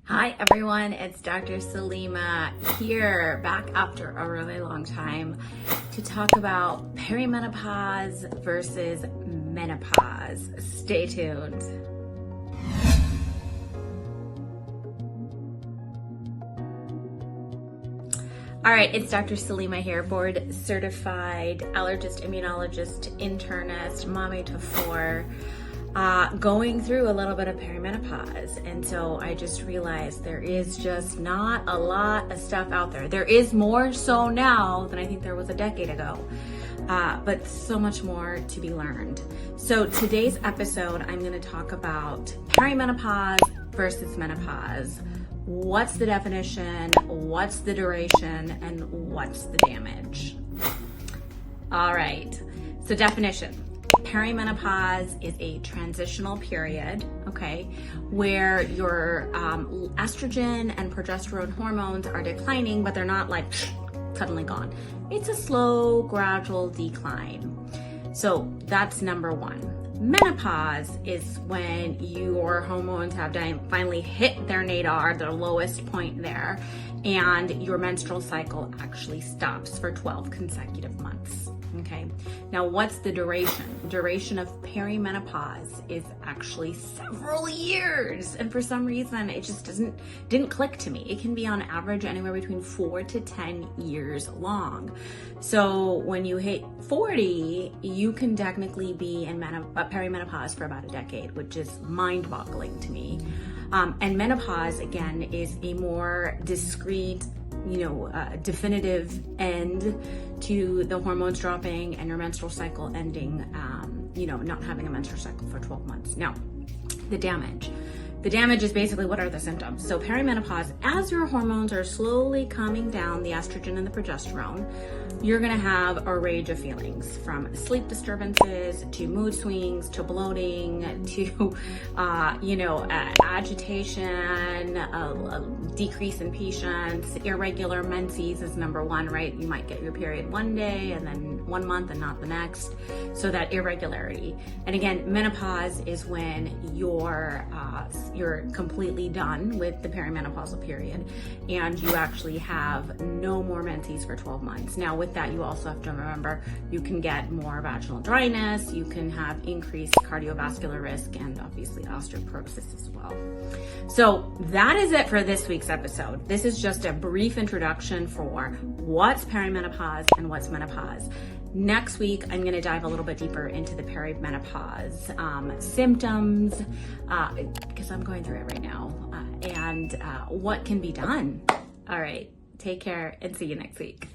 Hi everyone, it's Dr. Salima here, back after a really long time to talk about perimenopause versus menopause. Stay tuned. All right, it's Dr. Salima here, board certified allergist, immunologist, internist, mommy to four. Going through a little bit of perimenopause. And so I just realized there is just not a lot of stuff out there. There is more so now than I think there was a decade ago, but so much more to be learned. So today's episode, I'm going to talk about perimenopause versus menopause. What's the definition? What's the duration? And what's the damage? All right, so definition. Perimenopause is a transitional period, okay, where your estrogen and progesterone hormones are declining, but they're not like suddenly gone. It's a slow, gradual decline. So that's number one. Menopause is when your hormones have finally hit their nadir, their lowest point there, and your menstrual cycle actually stops for 12 consecutive months. Okay, now what's the duration? Duration of perimenopause is actually several years, and for some reason it just didn't click to me. It can be on average anywhere between 4 to 10 years long. So when you hit 40, you can technically be in perimenopause for about a decade, which is mind-boggling to me. And menopause, again, is a more discrete, definitive end to the hormones dropping and your menstrual cycle ending, not having a menstrual cycle for 12 months. Now, the damage. The damage is basically, what are the symptoms? So perimenopause, as your hormones are slowly calming down, the estrogen and the progesterone, you're gonna have a range of feelings, from sleep disturbances to mood swings to bloating to, agitation, a decrease in patience. Irregular menses is number one, right? You might get your period one day and then 1 month and not the next. So that irregularity. And again, menopause is when you're completely done with the perimenopausal period and you actually have no more menses for 12 months. Now with that, you also have to remember you can get more vaginal dryness, you can have increased cardiovascular risk, and obviously osteoporosis as well. So that is it for this week's episode. This is just a brief introduction for what's perimenopause and what's menopause. Next week, I'm going to dive a little bit deeper into the perimenopause symptoms, because I'm going through it right now, and what can be done. All right, take care and see you next week.